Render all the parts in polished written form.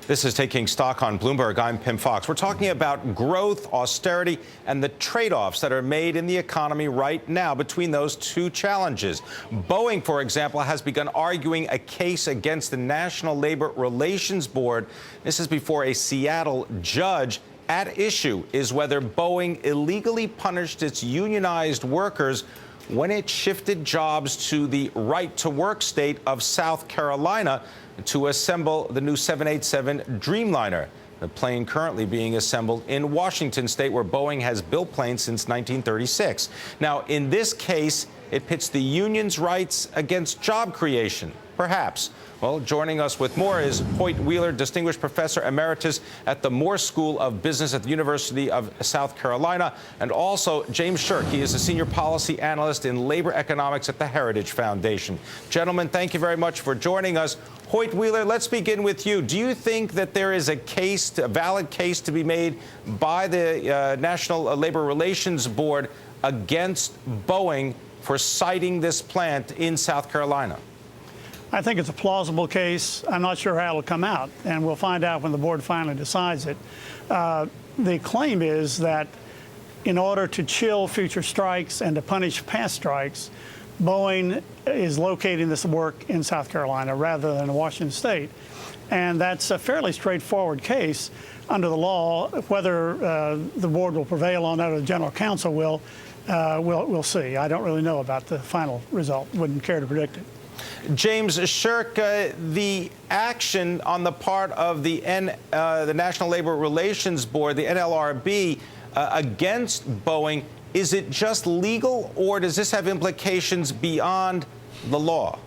This is Taking Stock on Bloomberg. I'm Pim Fox. We're talking about growth, austerity, and the trade-offs that are made in the economy right now between those two challenges. Boeing, for example, has begun arguing a case against the National Labor Relations Board. This is before a Seattle judge. At issue is whether Boeing illegally punished its unionized workers when it shifted jobs to the right-to-work state of South Carolina to assemble the new 787 Dreamliner, the plane currently being assembled in Washington state, where Boeing has built planes since 1936. Now, in this case, it pits the union's rights against job creation, perhaps. Well, joining us with more is Hoyt Wheeler, Distinguished Professor Emeritus at the Moore School of Business at the University of South Carolina, and also James Sherk. He is a Senior Policy Analyst in Labor Economics at the Heritage Foundation. Gentlemen, thank you very much for joining us. Hoyt Wheeler, let's begin with you. Do you think that there is a case, a valid case to be made by the National Labor Relations Board against Boeing for citing this plant in South Carolina? I think it's a plausible case. I'm not sure how it'll come out, and we'll find out when the board finally decides it. The claim is that in order to chill future strikes and to punish past strikes, Boeing is locating this work in South Carolina rather than Washington state. And that's a fairly straightforward case under the law. Whether the board will prevail on that or the general counsel will, we'll see. I don't really know about the final result. Wouldn't care to predict it. James Sherk, the action on the part of the National Labor Relations Board, the NLRB, against Boeing, is it just legal, or does this have implications beyond the law?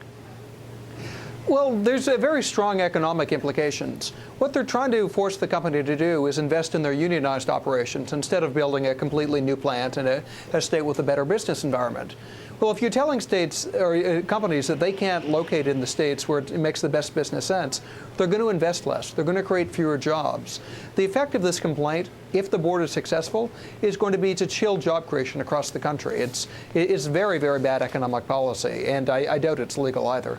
Well, there's a very strong economic implications. What they're trying to force the company to do is invest in their unionized operations instead of building a completely new plant in a state with a better business environment. Well, if you're telling states or companies that they can't locate in the states where it makes the best business sense, they're going to invest less. They're going to create fewer jobs. The effect of this complaint, if the board is successful, is going to be to chill job creation across the country. It's very, very bad economic policy, and I doubt it's legal either.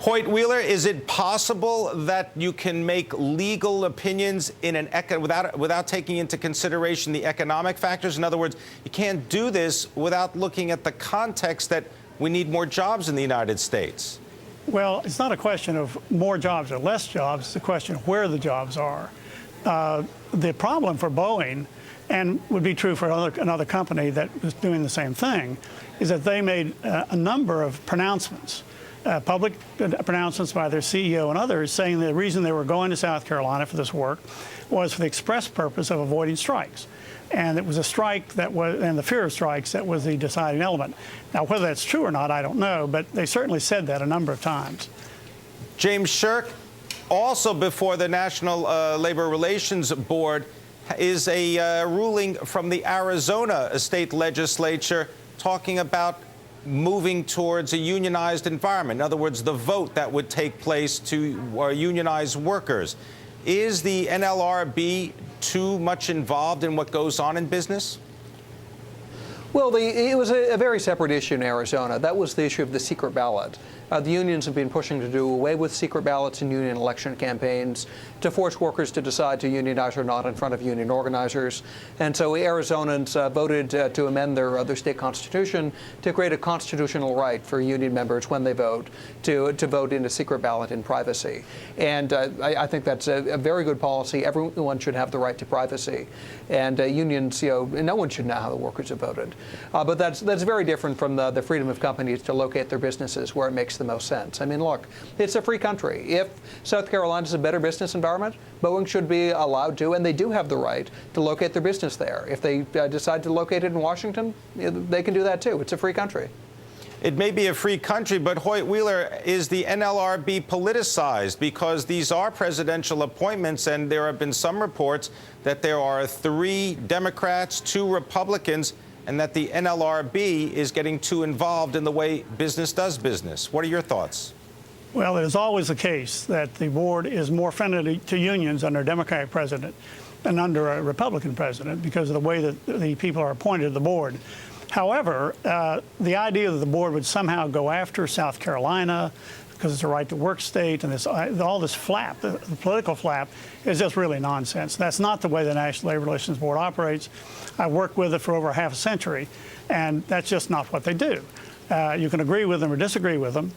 Hoyt Wheeler, is it possible that you can make legal opinions in without taking into consideration the economic factors? In other words, you can't do this without looking at the context that we need more jobs in the United States. Well, it's not a question of more jobs or less jobs. It's a question of where the jobs are. The problem for Boeing, and would be true for another company that was doing the same thing, is that they made a number of pronouncements. Public pronouncements by their CEO and others saying the reason they were going to South Carolina for this work was for the express purpose of avoiding strikes. And it was a strike that was, and the fear of strikes, that was the deciding element. Now, whether that's true or not, I don't know, but they certainly said that a number of times. James Sherk, also before the National Labor Relations Board, is a ruling from the Arizona state legislature talking about moving towards a unionized environment. In other words, the vote that would take place to unionize workers. Is the NLRB too much involved in what goes on in business? Well, it was a very separate issue in Arizona. That was the issue of the secret ballot. The unions have been pushing to do away with secret ballots in union election campaigns, to force workers to decide to unionize or not in front of union organizers. And so Arizonans voted to amend their state constitution to create a constitutional right for union members when they vote to vote in a secret ballot in privacy. And I think that's a very good policy. Everyone should have the right to privacy. And unions, no one should know how the workers have voted. But that's very different from the freedom of companies to locate their businesses where it makes the most sense. I mean, look, it's a free country. If South Carolina is a better business environment, Boeing should be allowed to, and they do have the right to locate their business there. If they decide to locate it in Washington, they can do that too. It's a free country. It may be a free country, but Hoyt Wheeler, is the NLRB politicized? Because these are presidential appointments, and there have been some reports that there are 3 Democrats, 2 Republicans, and that the NLRB is getting too involved in the way business does business. What are your thoughts? Well, it is always the case that the board is more friendly to unions under a Democratic president than under a Republican president because of the way that the people are appointed to the board. However, the idea that the board would somehow go after South Carolina, because it's a right to work state, and all this flap, the political flap, is just really nonsense. That's not the way the National Labor Relations Board operates. I worked with it for over half a century, and that's just not what they do. You can agree with them or disagree with them.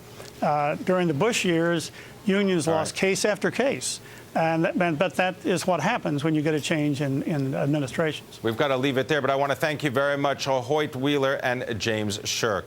During the Bush years, unions lost case after case. But that is what happens when you get a change in administrations. We've got to leave it there, but I want to thank you very much, Hoyt Wheeler and James Sherk.